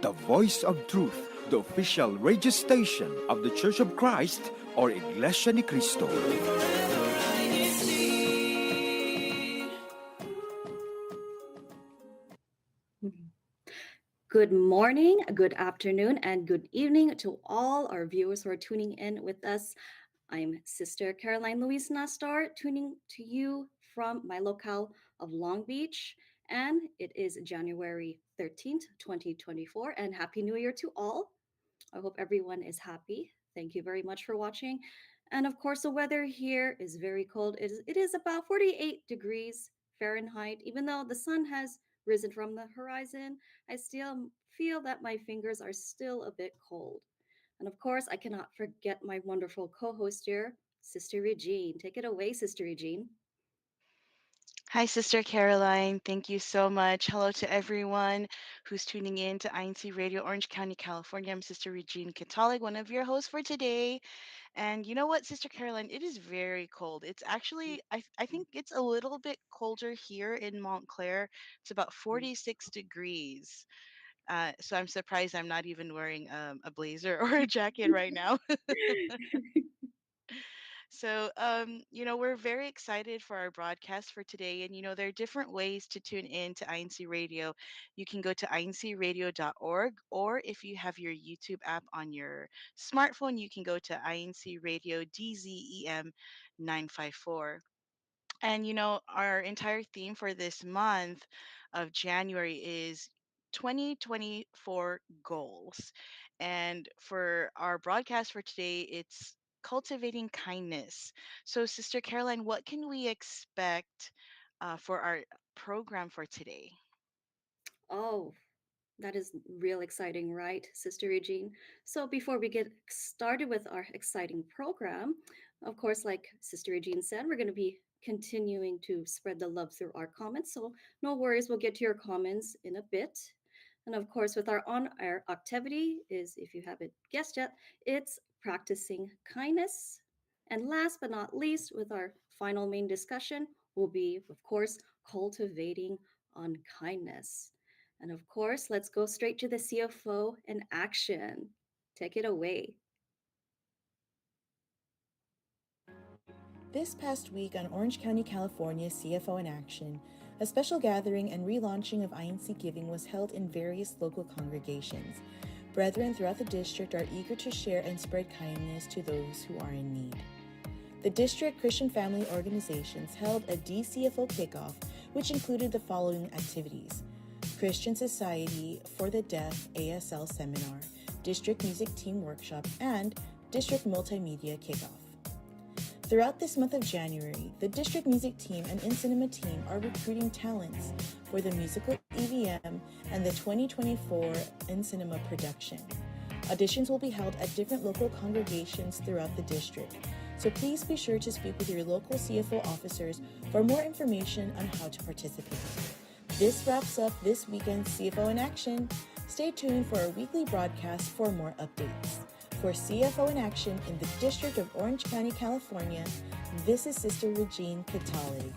the voice of truth, the official radio station of the Church of Christ, or Iglesia ni Cristo. Good morning, good afternoon, and good evening to all our viewers who are tuning in with us. I'm Sister Caroline Louise Nastar, tuning to you from my locale of Long Beach. And it is January 13th, 2024. And Happy New Year to all. I hope everyone is happy. Thank you very much for watching. And of course, the weather here is very cold. It is about 48 degrees Fahrenheit. Even though the sun has risen from the horizon, I still feel that my fingers are still a bit cold. And of course, I cannot forget my wonderful co host here, Sister Regine. Take it away, Sister Regine. Hi, Sister Caroline. Thank you so much. Hello to everyone who's tuning in to INCRadio, Orange County, California. I'm Sister Regine Catholic, one of your hosts for today. And you know what, Sister Caroline? It is very cold. It's actually, I think it's a little bit colder here in Montclair. It's about 46 degrees. So I'm surprised I'm not even wearing a blazer or a jacket right now. So, we're very excited for our broadcast for today. And, there are different ways to tune in to INC Radio. You can go to incradio.org, or if you have your YouTube app on your smartphone, you can go to INC Radio DZEM 954. And our entire theme for this month of January is 2024 goals. And for our broadcast for today, it's cultivating kindness. So, Sister Caroline, what can we expect for our program for today? Oh, that is real exciting, right, Sister Regine? So, before we get started with our exciting program, of course, like Sister Regine said, we're going to be continuing to spread the love through our comments. So, no worries, we'll get to your comments in a bit. And of course, with our on air activity, is if you haven't guessed yet, it's practicing kindness. And last but not least, with our final main discussion, will be, of course, cultivating on kindness. And of course, let's go straight to the CFO in action. Take it away. This past week on Orange County, California CFO in Action, a special gathering and relaunching of INC Giving was held in various local congregations. Brethren throughout the district are eager to share and spread kindness to those who are in need. The district Christian family organizations held a DCFO kickoff, which included the following activities: Christian Society for the Deaf ASL seminar, district music team workshop, and district multimedia kickoff. Throughout this month of January, the district music team and INCinema team are recruiting talents for the musical EVM and the 2024 INCinema production. Auditions will be held at different local congregations throughout the district, so please be sure to speak with your local CFO officers for more information on how to participate. This wraps up this weekend's CFO in Action. Stay tuned for our weekly broadcast for more updates. For CFO in Action in the District of Orange County, California, this is Sister Regine Catholic.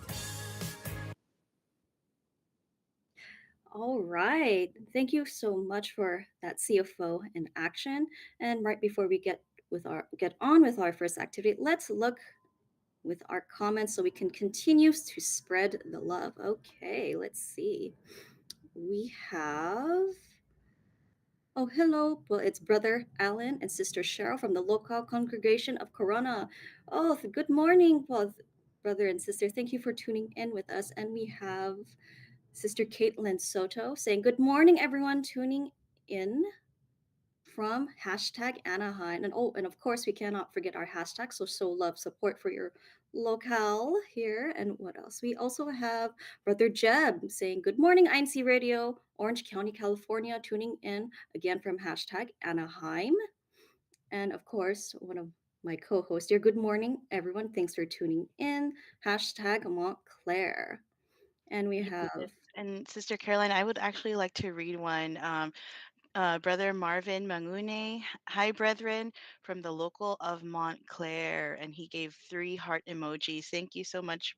All right. Thank you so much for that CFO in action. And right before we get on with our first activity, let's look with our comments so we can continue to spread the love. Okay, let's see. We have Oh, hello. Well, it's Brother Alan and Sister Cheryl from the local congregation of Corona. Oh, good morning, brother and sister. Thank you for tuning in with us. And we have Sister Caitlin Soto saying, good morning, everyone tuning in from hashtag Anaheim. And of course, we cannot forget our hashtag. So love support for your locale here. And what else? We also have Brother Jeb saying, good morning, INC Radio, Orange County, California, tuning in again from hashtag Anaheim. And of course, one of my co-hosts here, good morning, everyone. Thanks for tuning in. Hashtag Montclair. And we Yes. have And Sister Caroline, I would actually like to read one. Brother Marvin Mangune. Hi, brethren, from the local of Montclair. And he gave three heart emojis. Thank you so much,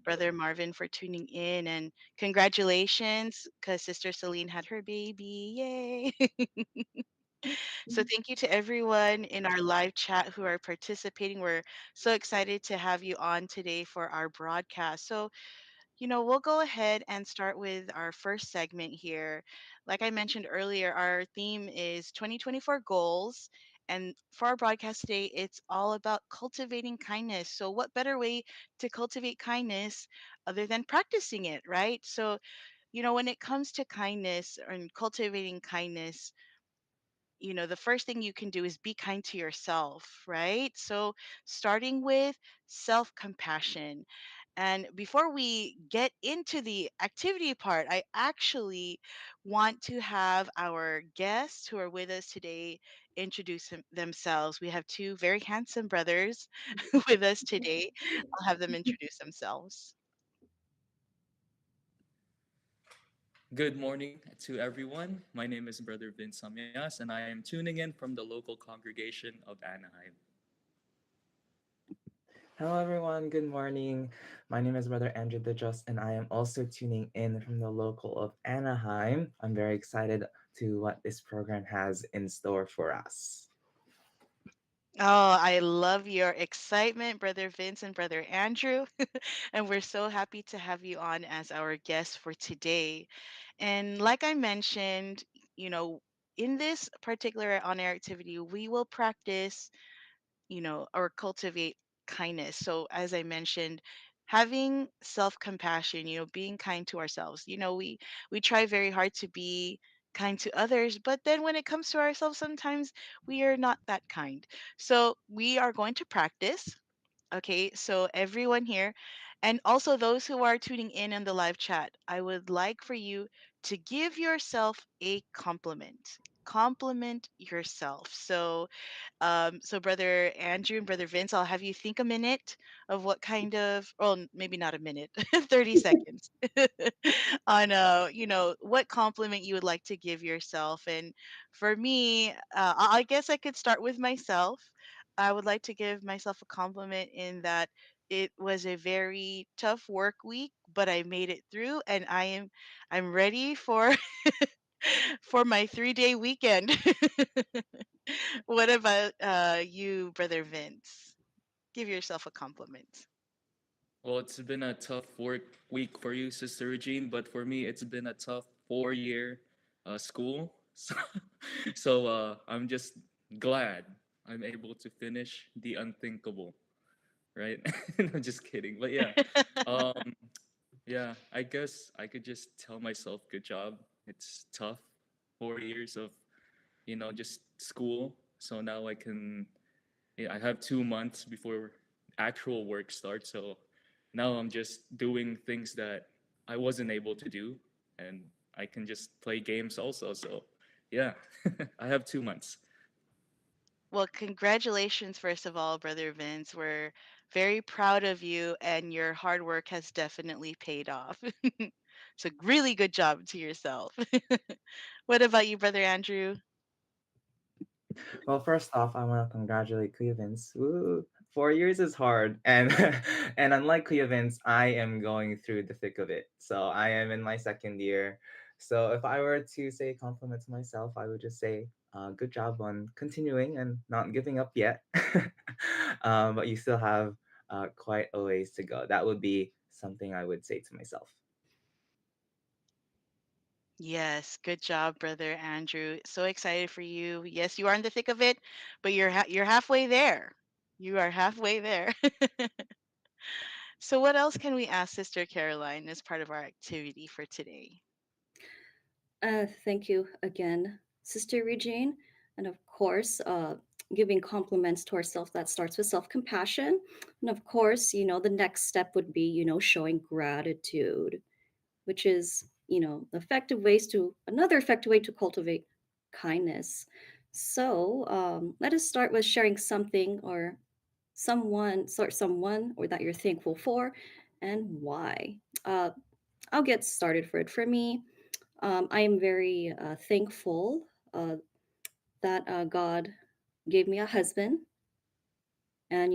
Brother Marvin, for tuning in. And congratulations, because Sister Celine had her baby. Yay. So thank you to everyone in our live chat who are participating. We're so excited to have you on today for our broadcast. So, we'll go ahead and start with our first segment here. Like I mentioned earlier, our theme is 2024 goals. And for our broadcast today, it's all about cultivating kindness. So, what better way to cultivate kindness other than practicing it, right? So, when it comes to kindness and cultivating kindness, the first thing you can do is be kind to yourself, right? So, starting with self compassion. And before we get into the activity part, I actually want to have our guests who are with us today introduce themselves. We have two very handsome brothers with us today. I'll have them introduce themselves. Good morning to everyone. My name is Brother Vince Samyas, and I am tuning in from the local congregation of Anaheim. Hello, everyone. Good morning. My name is Brother Andrew the Just, and I am also tuning in from the local of Anaheim. I'm very excited to what this program has in store for us. Oh, I love your excitement, Brother Vince and Brother Andrew. And we're so happy to have you on as our guest for today. And like I mentioned, you know, in this particular on air activity, we will practice, or cultivate kindness. So, as I mentioned, having self-compassion, being kind to ourselves. We try very hard to be kind to others, but then when it comes to ourselves, sometimes we are not that kind. So, we are going to practice. Okay, so everyone here, and also those who are tuning in the live chat, I would like for you to give yourself a compliment. Compliment yourself. So Brother Andrew and Brother Vince, I'll have you think a minute of what kind of, well, maybe not a minute, 30 seconds on, what compliment you would like to give yourself. And for me, I guess I could start with myself. I would like to give myself a compliment in that it was a very tough work week, but I made it through, and I'm ready for for my 3-day weekend. What about you, Brother Vince? Give yourself a compliment. Well, it's been a tough work week for you, Sister Regine, but for me, it's been a tough 4 year school. So I'm just glad I'm able to finish the unthinkable, right? I'm just kidding. But yeah, um, yeah, I guess I could just tell myself, good job. It's tough. 4 years of, just school. So now I have 2 months before actual work starts. So now I'm just doing things that I wasn't able to do. And I can just play games also. So yeah, I have 2 months. Well, congratulations, first of all, Brother Vince. We're very proud of you, and your hard work has definitely paid off. So, really good job to yourself. What about you, Brother Andrew? Well, first off, I want to congratulate Kuya Vince. Woo! 4 years is hard, and and unlike Kuya Vince, I am going through the thick of it. So I am in my second year. So if I were to say a compliment to myself, I would just say, "Good job on continuing and not giving up yet." But you still have quite a ways to go. That would be something I would say to myself. Yes, good job, Brother Andrew. So excited for you. Yes, you are in the thick of it, but you're halfway there. You are halfway there. So, what else can we ask Sister Caroline as part of our activity for today? Thank you again, Sister Regine. And of course, giving compliments to ourselves, that starts with self compassion. And of course, the next step would be, showing gratitude, which is, another effective way to cultivate kindness. So let us start with sharing something or someone or that you're thankful for and why. Uh, I'll get started for it. For me, I am very thankful that God gave me a husband, and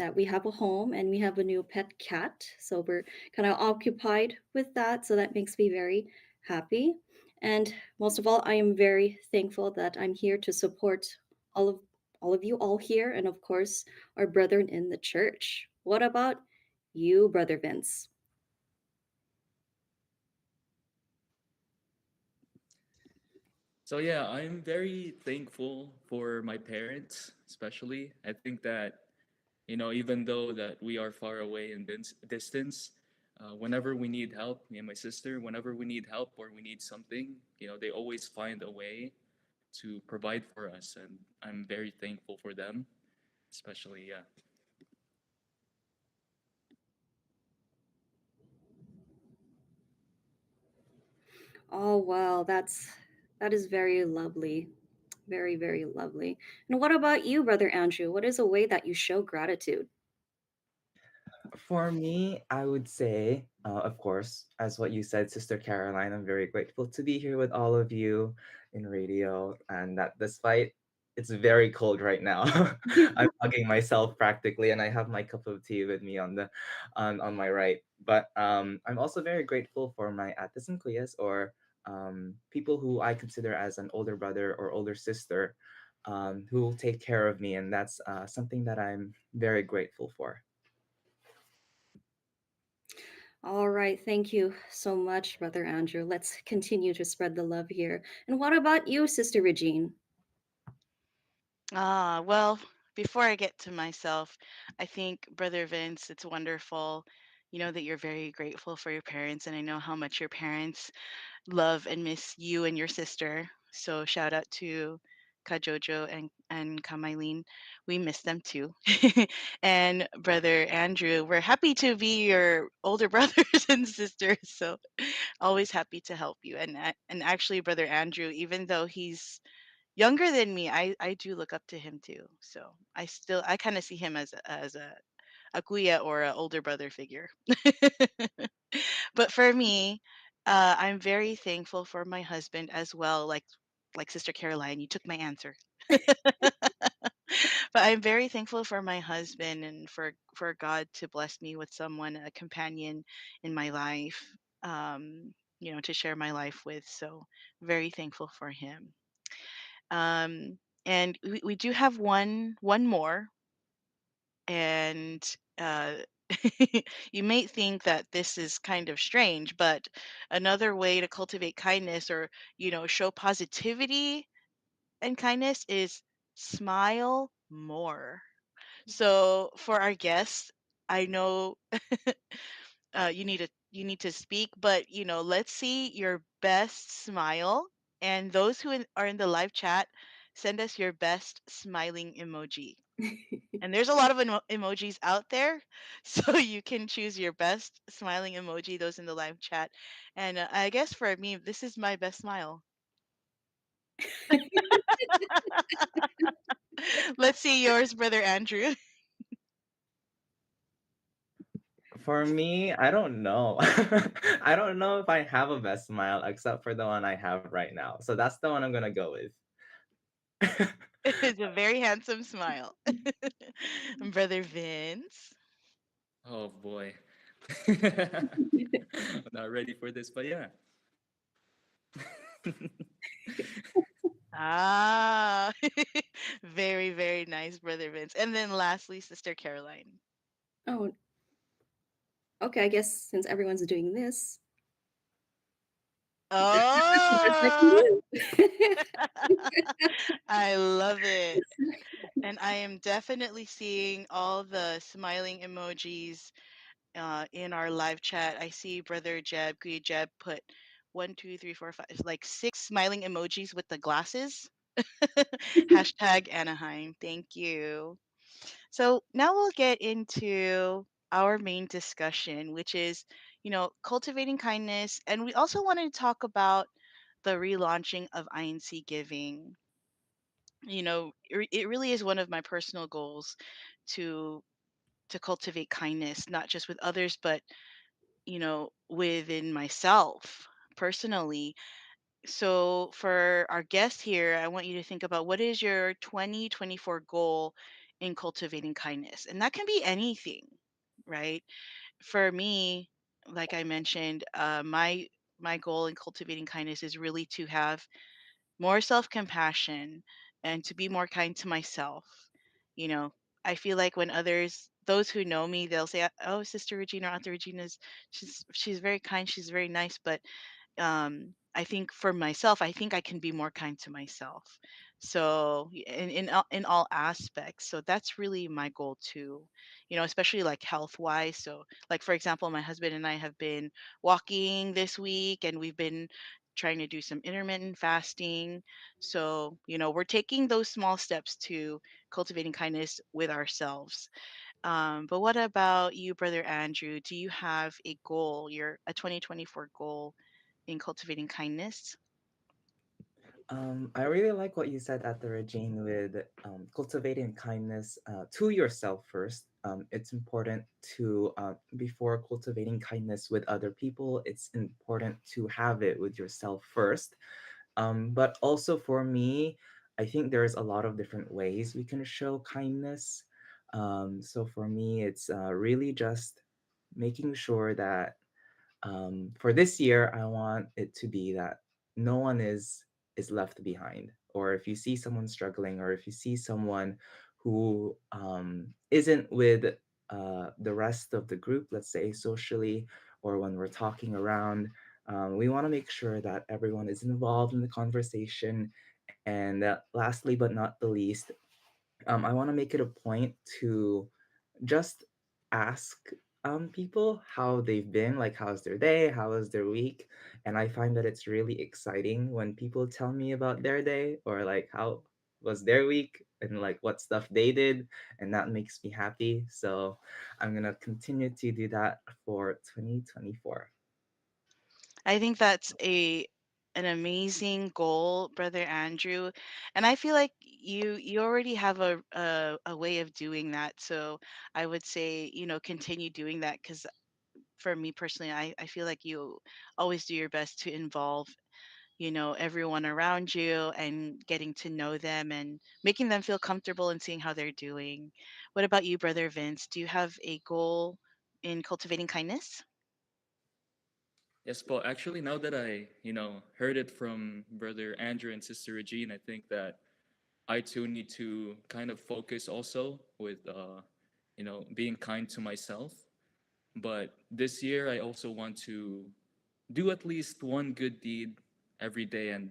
that we have a home and we have a new pet cat, so we're kind of occupied with that, so that makes me very happy. And most of all, I am very thankful that I'm here to support all of all of you all here, and of course our brethren in the church. What about you, Brother Vince? So yeah, I'm very thankful for my parents, especially. I think that even though that we are far away in distance, whenever we need help, me and my sister, whenever we need help or we need something, they always find a way to provide for us, and I'm very thankful for them, especially. Yeah. Oh wow, that is very lovely. Very, very lovely. And what about you, Brother Andrew? What is a way that you show gratitude? For me, I would say, of course, as what you said, Sister Caroline, I'm very grateful to be here with all of you in radio, and that despite it's very cold right now, I'm hugging myself practically, and I have my cup of tea with me on my right. But I'm also very grateful for my ates and kuyas, or people who I consider as an older brother or older sister, who take care of me, and that's something that I'm very grateful for. All right. Thank you so much, Brother Andrew. Let's continue to spread the love here. And what about you, Sister Regine? Well, before I get to myself, I think, Brother Vince, it's wonderful, that you're very grateful for your parents, and I know how much your parents love and miss you and your sister. So shout out to Kajojo and Kamailin. We miss them too. And Brother Andrew, we're happy to be your older brothers and sisters. So always happy to help you. And actually, Brother Andrew, even though he's younger than me, I do look up to him too. So I kind of see him as a kuya or an older brother figure. But for me, I'm very thankful for my husband as well. Like Sister Caroline, you took my answer. But I'm very thankful for my husband and for God to bless me with someone, a companion in my life, to share my life with. So very thankful for him. And we do have one more, and uh, you may think that this is kind of strange, but another way to cultivate kindness, or show positivity and kindness, is smile more. So for our guests, I know you need to speak, but let's see your best smile. And those who are in the live chat, send us your best smiling emoji. And there's a lot of emojis out there, so you can choose your best smiling emoji. Those in the live chat, and I guess for me, this is my best smile. Let's see yours, Brother Andrew. For me, I don't know. I don't know if I have a best smile except for the one I have right now. So that's the one I'm gonna go with. It's a very handsome smile. Brother Vince. Oh boy. I'm not ready for this, but yeah. Ah, very, very nice, Brother Vince. And then lastly, Sister Caroline. Oh, okay. I guess since everyone's doing this, that's the best I Oh, can do. I love it. And I am definitely seeing all the smiling emojis in our live chat. I see Brother Jeb, Kuya Jeb, put 1, 2, 3, 4, 5, like 6 smiling emojis with the glasses. Hashtag Anaheim. Thank you. So now we'll get into our main discussion, which is, cultivating kindness. And we also wanted to talk about the relaunching of INC Giving. It really is one of my personal goals to cultivate kindness, not just with others, but within myself. personally. So for our guest here, I want you to think about what is your 2024 goal in cultivating kindness. And that can be anything, right? For me, like I mentioned, my goal in cultivating kindness is really to have more self-compassion and to be more kind to myself. You know, I feel like when others, those who know me, they'll say, "Oh, Sister Regina, Aunt Regina's, she's very kind, she's very nice." But I think for myself, I think I can be more kind to myself. So in all aspects. So that's really my goal too. You know, especially like health wise. So like for example, my husband and I have been walking this week, and we've been trying to do some intermittent fasting. So, you know, we're taking those small steps to cultivating kindness with ourselves. But what about you, Brother Andrew? Do you have a goal, your a 2024 goal in cultivating kindness? I really like what you said at the Regine with cultivating kindness to yourself first. It's important to, before cultivating kindness with other people, it's important to have it with yourself first. But also for me, I think there's a lot of different ways we can show kindness. So for me, it's really just making sure that for this year, I want it to be that no one is left behind. Or if you see someone struggling, or if you see someone who isn't with the rest of the group, let's say socially, or when we're talking around, we want to make sure that everyone is involved in the conversation. And lastly, but not the least, I want to make it a point to just ask people how they've been, like how's their day, how was their week. And I find that it's really exciting when people tell me about their day, or like how was their week and like what stuff they did, and that makes me happy. So I'm going to continue to do that for 2024. I think that's a an amazing goal, Brother Andrew. And I feel like you already have a way of doing that. So I would say, you know, continue doing that because for me personally, I feel like you always do your best to involve, you know, everyone around you and getting to know them and making them feel comfortable and seeing how they're doing. What about you, Brother Vince? Do you have a goal in cultivating kindness? Yes, but actually, now that I, heard it from Brother Andrew and Sister Regine, I think that I too need to kind of focus also with, being kind to myself. But this year, I also want to do at least one good deed every day. And,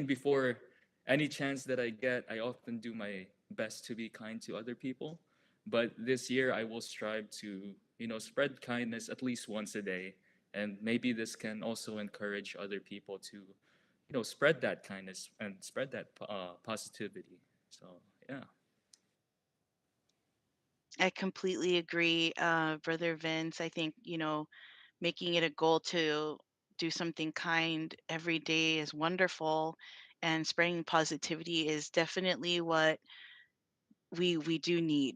before any chance that I get, I often do my best to be kind to other people. But this year, I will strive to, spread kindness at least once a day. And maybe this can also encourage other people to, spread that kindness and spread that positivity. So, yeah. I completely agree, Brother Vince. I think, you know, making it a goal to do something kind every day is wonderful, and spreading positivity is definitely what we do need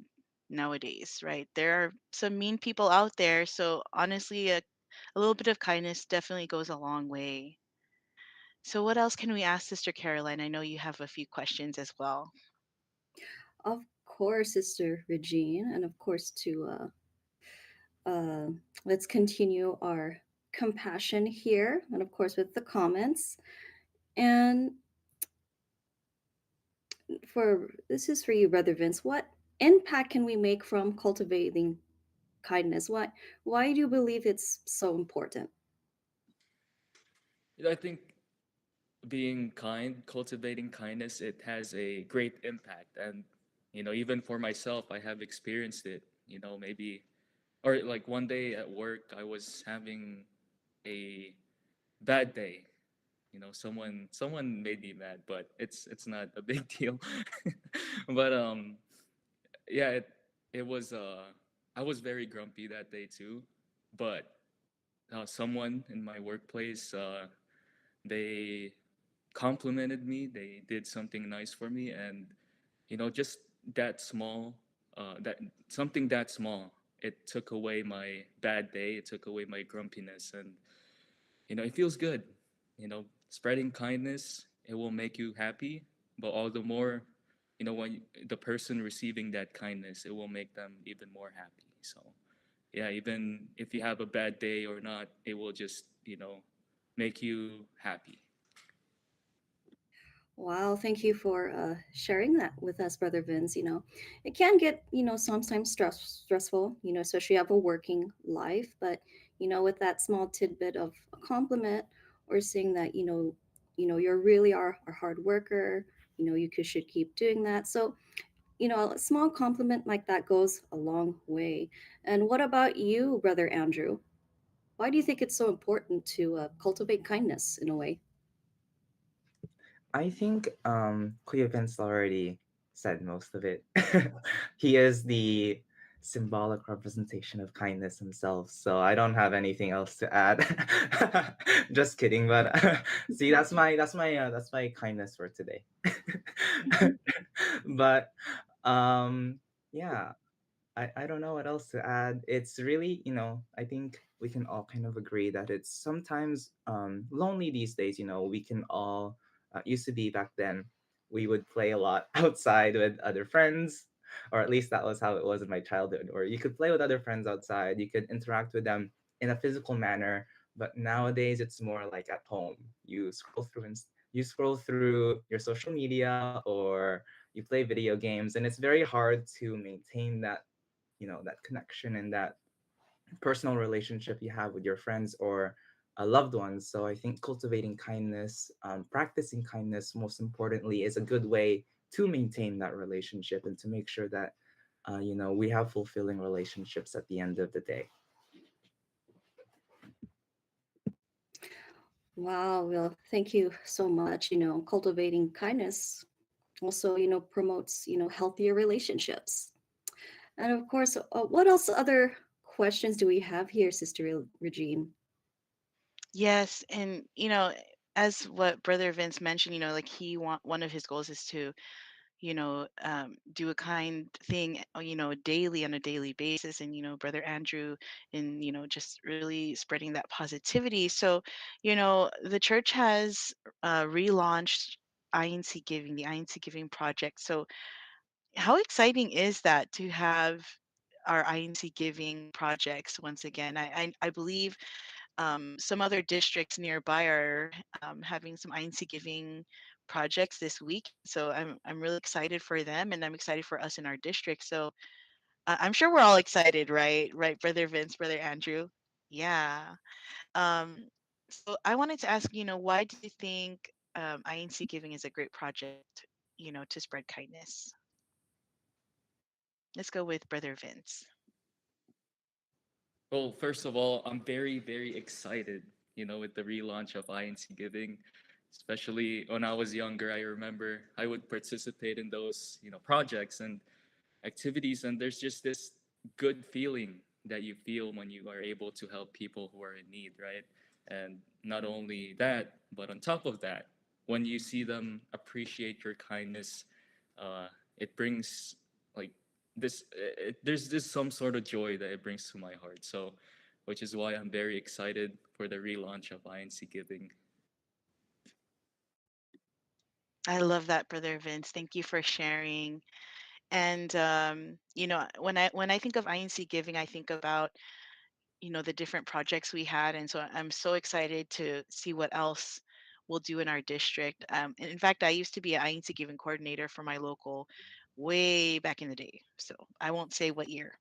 nowadays, right? There are some mean people out there, so honestly, a little bit of kindness definitely goes a long way. So what else can we ask Sister Caroline? I know you have a few questions as well. Of course, Sister Regine, and of course, to uh, let's continue our compassion here, and of course, with the comments. And for this is for you, Brother Vince. What impact can we make from cultivating kindness? Why do you believe it's so important? I think being kind, cultivating kindness, it has a great impact. And, even for myself, I have experienced it, maybe, or like one day at work, I was having a bad day. Someone made me mad, but it's not a big deal. But yeah, it was I was very grumpy that day too. But someone in my workplace, they complimented me. They did something nice for me, and just that small, that something that small, it took away my bad day. It took away my grumpiness, and it feels good. spreading kindness, it will make you happy, but all the more, the person receiving that kindness, it will make them even more happy. So yeah, even if you have a bad day or not, it will just make you happy. Wow, thank you for sharing that with us, Brother Vince. It can get, sometimes stressful, especially have a working life. But, with that small tidbit of a compliment or saying that, you're really a hard worker, should keep doing that. So, a small compliment like that goes a long way. And what about you, Brother Andrew? Why do you think it's so important to cultivate kindness in a way? I think Kuya Vince already said most of it. He is the symbolic representation of kindness himself, so I don't have anything else to add. Just kidding, but see, that's my kindness for today. But yeah, I don't know what else to add. It's really, I think we can all kind of agree that it's sometimes lonely these days. We can all, used to be back then, we would play a lot outside with other friends, or at least that was how it was in my childhood. Or you could play with other friends outside, you could interact with them in a physical manner. But nowadays, it's more like at home. You scroll through your social media, or you play video games, and it's very hard to maintain that connection and that personal relationship you have with your friends or loved ones. So I think cultivating kindness, practicing kindness, most importantly, is a good way to maintain that relationship and to make sure that we have fulfilling relationships at the end of the day. Wow, well, thank you so much. Cultivating kindness also, promotes, healthier relationships. And of course, what else other questions do we have here, Sister Regine? Yes, and as what Brother Vince mentioned, like he want one of his goals is to do a kind thing, daily on a daily basis. And, Brother Andrew, in, just really spreading that positivity. So, the church has relaunched INC Giving, the INC Giving Project. So, how exciting is that to have our INC Giving projects once again? I believe some other districts nearby are having some INC Giving projects this week. So I'm really excited for them, and I'm excited for us in our district. So I'm sure we're all excited, right? Right, Brother Vince, Brother Andrew. Yeah. Um, so I wanted to ask, why do you think INC Giving is a great project, to spread kindness? Let's go with Brother Vince. Well, first of all, I'm very, very excited, with the relaunch of INC Giving. Especially when I was younger, I remember I would participate in those, projects and activities, and there's just this good feeling that you feel when you are able to help people who are in need, right? And not only that, but on top of that, when you see them appreciate your kindness, it brings like there's this some sort of joy that it brings to my heart. So, which is why I'm very excited for the relaunch of INC Giving. I love that, Brother Vince. Thank you for sharing. And when I think of INC Giving, I think about the different projects we had, and so I'm so excited to see what else we'll do in our district. And in fact, I used to be an INC Giving coordinator for my local way back in the day, so I won't say what year.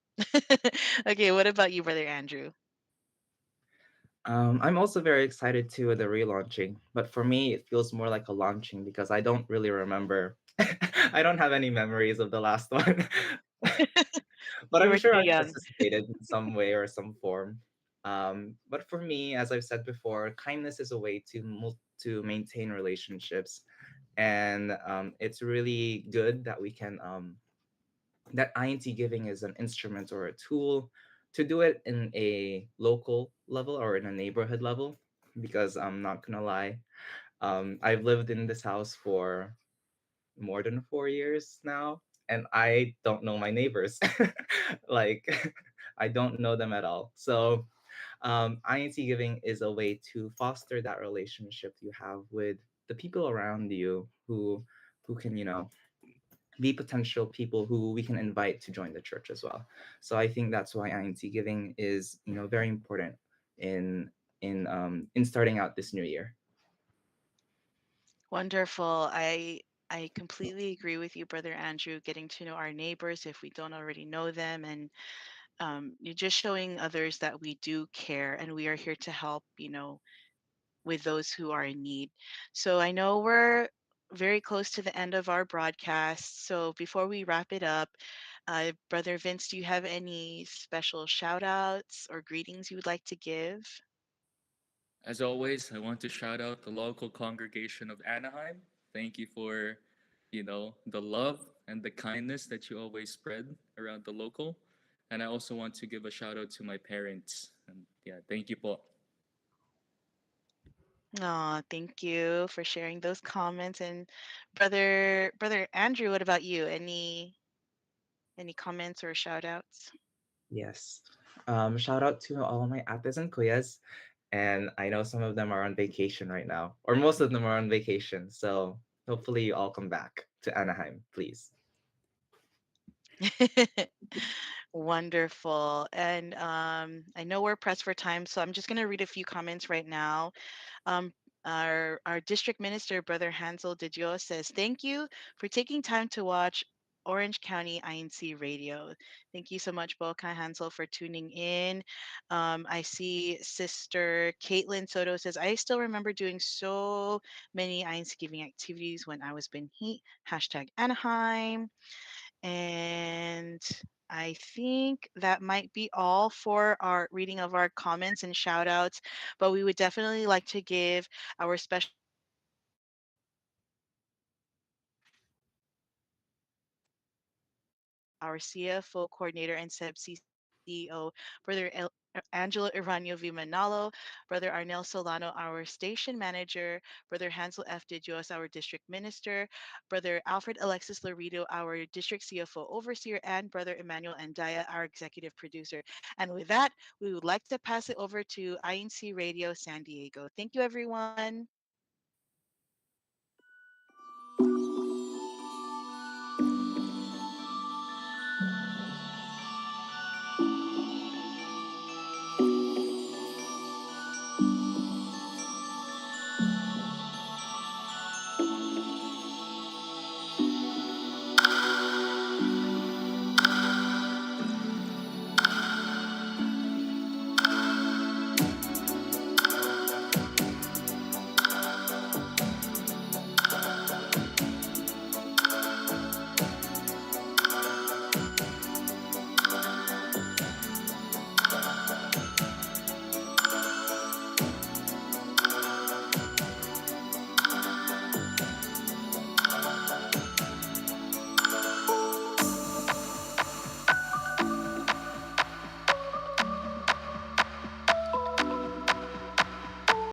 Okay, what about you, Brother Andrew? I'm also very excited too with the relaunching, but for me, it feels more like a launching because I don't really remember. I don't have any memories of the last one. But You I'm were sure too I young. participated in some way or some form. But for me, as I've said before, kindness is a way to maintain relationships, and it's really good that we can that INT giving is an instrument or a tool to do it in a local level or in a neighborhood level. Because I'm not gonna lie, I've lived in this house for more than 4 years now, and I don't know my neighbors. Like, I don't know them at all. So INC giving is a way to foster that relationship you have with the people around you who can, be potential people who we can invite to join the church as well. So I think that's why INC giving is, very important in in starting out this new year. Wonderful. I completely agree with you, Brother Andrew. Getting to know our neighbors if we don't already know them, and you're just showing others that we do care and we are here to help. With those who are in need. So I know we're very close to the end of our broadcast. So before we wrap it up, Brother Vince, do you have any special shout outs or greetings you would like to give? As always, I want to shout out the local congregation of Anaheim. Thank you for, the love and the kindness that you always spread around the local. And I also want to give a shout out to my parents. And yeah, thank you po. Aw, thank you for sharing those comments. And Brother Andrew, what about you? Any comments or shout outs? Yes. Shout out to all my ates and kuyas. And I know some of them are on vacation right now, or most of them are on vacation. So hopefully you all come back to Anaheim, please. Wonderful. And I know we're pressed for time, so I'm just going to read a few comments right now. Um, our district minister, Brother Hansel de Dios, says, "Thank you for taking time to watch Orange County INC Radio." Thank you so much, Boka Hansel, for tuning in. I see Sister Caitlin Soto says, "I still remember doing so many INC giving activities when I was in heat. Hashtag Anaheim." And I think that might be all for our reading of our comments and shout outs. But we would definitely like to give our special shout out to our CFO coordinator and SEBC CEO, Brother Angelo Iranio Vimanalo, Brother Arnel Solano, our station manager, Brother Hansel F. De Dios, our district minister, Brother Alfred Alexis Laredo, our district CFO overseer, and Brother Emmanuel Andaya, our executive producer. And with that, we would like to pass it over to INC Radio San Diego. Thank you, everyone.